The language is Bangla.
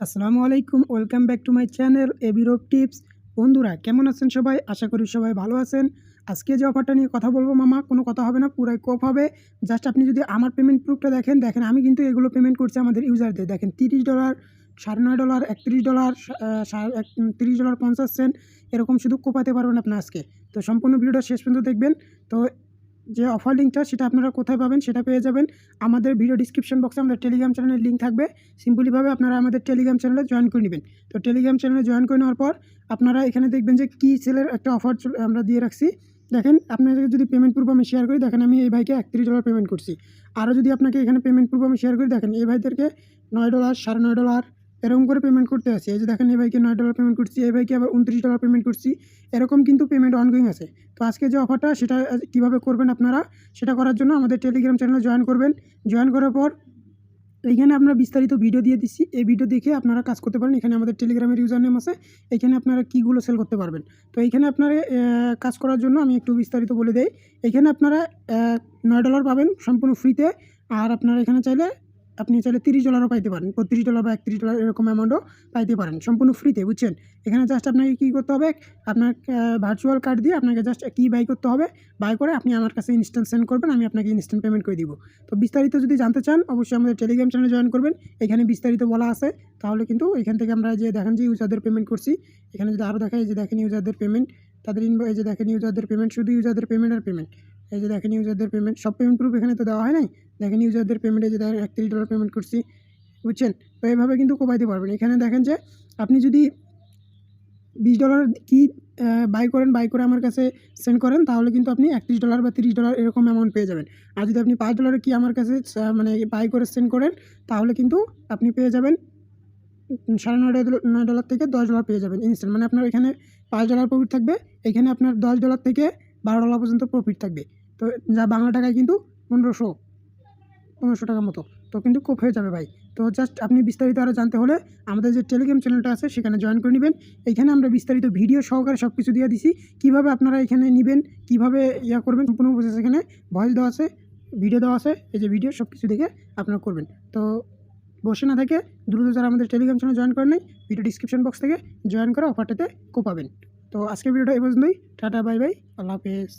আসসালামু আলাইকুম, welcome back to my channel এবিরোপ টিপস। বন্ধুরা কেমন আছেন সবাই? আশা করি সবাই ভালো আছেন। আজকে যে অফারটা নিয়ে কথা বলবো মামা, কোনো কথা হবে না, পুরাই কোপ হবে। জাস্ট আপনি যদি আমার পেমেন্ট প্রুফটা দেখেন আমি কিন্তু এগুলো পেমেন্ট করছি আমাদের ইউজারদের। দেখেন $30, $9.5, $31, $30, 50 সেন্ট এরকম শুধু কোপাতে পারবেন আপনি আজকে। তো সম্পূর্ণ ভিডিওটা শেষ পর্যন্ত দেখবেন। তো যে অফার লিঙ্কটা সেটা আপনারা কোথায় পাবেন সেটা পেয়ে যাবেন আমাদের ভিডিও ডিসক্রিপশন বক্সে। আমাদের টেলিগ্রাম চ্যানেলের লিঙ্ক থাকবে। সিম্পলিভাবে আপনারা আমাদের টেলিগ্রাম চ্যানেলে জয়েন করে নেবেন। তো টেলিগ্রাম চ্যানেলে জয়েন করে নেওয়ার পর আপনারা এখানে দেখবেন যে কি সেলের একটা অফার আমরা দিয়ে রাখছি। দেখেন আপনাদের যদি পেমেন্ট প্রুফ আমি শেয়ার করি, দেখেন আমি এই ভাইকে $31 পেমেন্ট করছি। আরও যদি আপনাকে এখানে পেমেন্ট প্রুফ আমি শেয়ার করি, দেখেন এই ভাইদেরকে $9, $9.5 এরকম করে পেমেন্ট করতে আছে। এই যে দেখেন এই ভাইকে $9 পেমেন্ট করছি, এই ভাইকে আবার $29 পেমেন্ট করছি। এরকম কিন্তু পেমেন্ট অনগোয়িং আছে। তো আজকে যে অফারটা সেটা কীভাবে করবেন আপনারা, সেটা করার জন্য আমাদের টেলিগ্রাম চ্যানেলে জয়েন করবেন। জয়েন করার পর এইখানে আমরা বিস্তারিত ভিডিও দিয়ে দিচ্ছি, এই ভিডিও দেখে আপনারা কাজ করতে পারেন। এখানে আমাদের টেলিগ্রামের ইউজার নেম আছে, এখানে আপনারা কীগুলো সেল করতে পারবেন। তো এইখানে আপনারা কাজ করার জন্য আমি একটু বিস্তারিত বলে দেই। এখানে আপনারা $9 পাবেন সম্পূর্ণ ফ্রিতে। আর আপনারা এখানে চাইলে $30 পাইতে পারেন, $32 বা $31 এরকম অ্যামাউন্টও পাইতে পারেন সম্পূর্ণ ফ্রিতে, বুঝছেন। এখানে জাস্ট আপনাকে কী করতে হবে, আপনার ভার্চুয়াল কার্ড দিয়ে আপনাকে জাস্ট বাই করতে হবে। বাই করে আপনি আমার কাছে ইনস্ট্যান্ট সেন্ড করবেন, আমি আপনাকে ইনস্ট্যান্ট পেমেন্ট করে দিব। তো বিস্তারিত যদি জানতে চান অবশ্যই আমাদের টেলিগ্রাম চ্যানেলে জয়েন করবেন। এখানে বিস্তারিত বলা আছে। তাহলে কিন্তু এখান থেকে আমরা যে দেখেন যে ইউজারদের পেমেন্ট করছি, এখানে যদি আরও দেখায়, এই যে দেখেন ইউজারদের পেমেন্ট, তাদের এই যে দেখেন ইউজারদের পেমেন্ট, শুধু ইউজারদের পেমেন্ট আর পেমেন্ট। এই যে দেখেন ইউজারদের পেমেন্ট, সব পেমেন্ট প্রুফ এখানে তো দেওয়া হয় নাই। দেখেন ইউজারদের পেমেন্ট, এই যে দেখেন $31 পেমেন্ট করছি, বুঝছেন। তো এইভাবে কিন্তু কোপাইতে পারবেন। এখানে দেখেন যে আপনি যদি $20 কি বাই করে আমার কাছে সেন্ড করেন, তাহলে কিন্তু আপনি $31 বা $30 এরকম অ্যামাউন্ট পেয়ে যাবেন। আর যদি আপনি $5 কি আমার কাছে মানে বাই করে সেন্ড করেন, তাহলে কিন্তু আপনি পেয়ে যাবেন $9.5 থেকে $10 পেয়ে যাবেন ইনস্ট্যান্ট। মানে আপনার এখানে $5 প্রফিট থাকবে, এখানে আপনার $10 থেকে $12 পর্যন্ত প্রফিট থাকবে। তো যা বাংলা টাকায় কিন্তু 1500 টাকার মতো। তো কিন্তু কোপ হয়ে যাবে ভাই। তো জাস্ট আপনি বিস্তারিত আরও জানতে হলে আমাদের যে টেলিগ্রাম চ্যানেলটা আছে সেখানে জয়েন করে নেবেন। এইখানে আমরা বিস্তারিত ভিডিও সহকারে সব কিছু দিয়ে দিছি, কীভাবে আপনারা এখানে নেবেন, কীভাবে করবেন, সম্পূর্ণ প্রসেস এখানে ভয়েস দেওয়া আছে, ভিডিও দেওয়া আছে। এই যে ভিডিও সব কিছু দেখে আপনারা করবেন। তো বসে না থেকে দ্রুত যারা আমাদের টেলিগ্রাম চ্যানেল জয়েন করেন নাই, ভিডিও ডিসক্রিপশন বক্স থেকে জয়েন করে অফারটাতে কোপাবেন। তো আজকের ভিডিওটা এই পর্যন্তই। টাটা, বাই বাই, আল্লাহ হাফেজ।